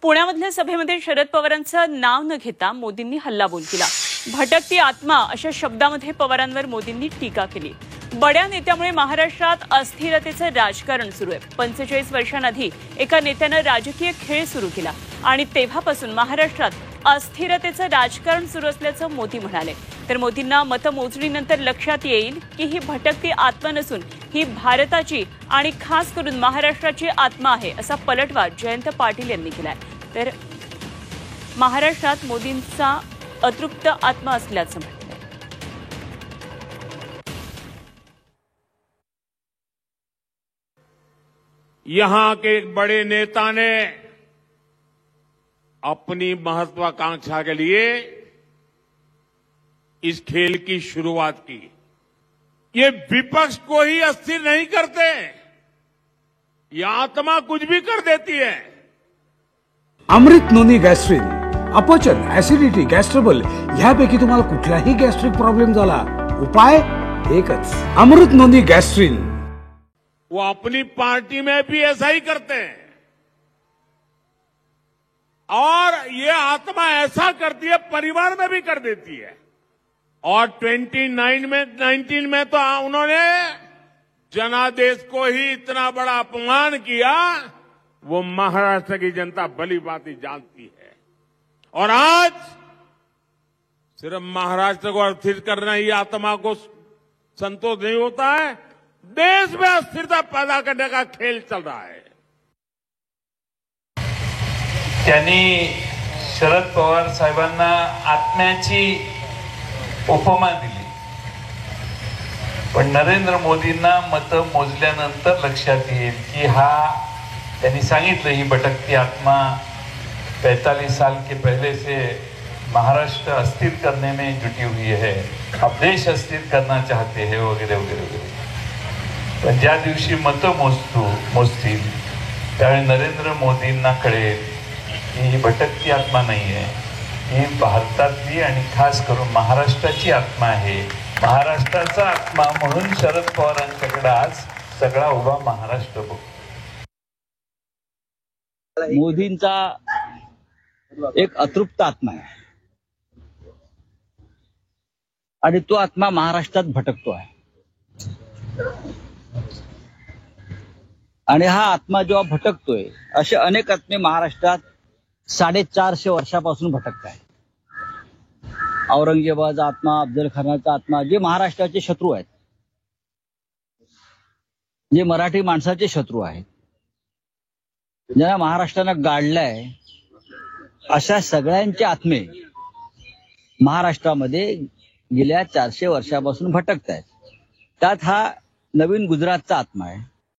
पुण्यामधल्या सभेमध्ये शरद पवारांचं नाव न घेता मोदींनी हल्लाबोल केला। भटकती आत्मा अशा शब्दामध्ये पवारांवर मोदींनी टीका केली। बड्या नेत्यामुळे महाराष्ट्रात अस्थिरतेचं राजकारण सुरू आहे। 45 वर्षांआधी एका नेत्यानं राजकीय खेळ सुरू केला आणि तेव्हापासून महाराष्ट्रात अस्थिरतेचं राजकारण सुरू असल्याचं मोदी म्हणाले। तर मोदींना मतमोजणीनंतर लक्षात येईल की ही भटकती आत्मा नसून ही भारताची आणि खास करून महाराष्ट्राची आत्मा आहे, असा पलटवार जयंत पाटील यांनी केलाय। तर महाराष्ट्रात मोदींचा अतृप्त आत्मा असल्याचं म्हटलंय। यहां के एक बड़े नेता ने अपनी महत्वाकांक्षा के लिए इस खेल की शुरुआत की। ये विपक्ष को ही अस्थिर नहीं करते, ये आत्मा कुछ भी कर देती है। अमृत नोनी गॅस्ट्रिन, अपचन, ऍसिडिटी, गॅस्ट्रबल ह्यापैकी तुम्हाला कुठलाही गॅस्ट्रिक प्रॉब्लेम झाला, उपाय एकच, अमृत नोनी गॅस्ट्रिन। वो अपनी पार्टी में भी ऐसा ही करते हैं और ये आत्मा ऐसा करती है, परिवार में भी कर देती है। और 19 में तो उन्होंने जनादेश को ही इतना बड़ा अपमान किया, वो महाराष्ट्र की जनता भली भांति जानती है। और आज सिर्फ महाराष्ट्र को अस्थिर करना ही आत्मा को संतोष नहीं होता है, देश में अस्थिरता पैदा करने का खेल चल रहा है। त्यांनी शरद पवार साहेबांना आत्म्याची उपमा दिली, पण नरेंद्र मोदींना मत मोजल्यानंतर लक्षात येईल की हा, त्यांनी सांगितलं, ही भटकती आत्मा 45 साल के पहले से महाराष्ट्र अस्थिर करने में जुटी हुई है, अब देश अस्थिर करना चाहते हैं वगैरे वगैरे वगैरे। पण ज्या दिवशी मतं मोजतील त्यावेळी नरेंद्र मोदींना कळेल की ही भटकती आत्मा नाही आहे, ही भारतातली आणि खास करून महाराष्ट्राची आत्मा आहे। महाराष्ट्राचा आत्मा म्हणून शरद पवारांच्याकडे आज सगळा उभा महाराष्ट्र बघतो। मोदींचा एक अतृप्त आत्मा आहे आणि तो आत्मा महाराष्ट्रात भटकतो आहे। आणि हा आत्मा जेव्हा भटकतोय, असे अनेक आत्मे महाराष्ट्रात 450 वर्षापासून भटकत आहेत। औरंगजेबाचा आत्मा, अफजल खानाचा आत्मा, जे महाराष्ट्राचे शत्रू आहेत, जे मराठी माणसाचे शत्रू आहेत, ज्यांना महाराष्ट्रानं गाडलंय, अशा सगळ्यांचे आत्मे महाराष्ट्रामध्ये गेल्या 400 वर्षापासून भटकत आहेत। त्यात हा नवीन गुजरातचा आत्मा आहे।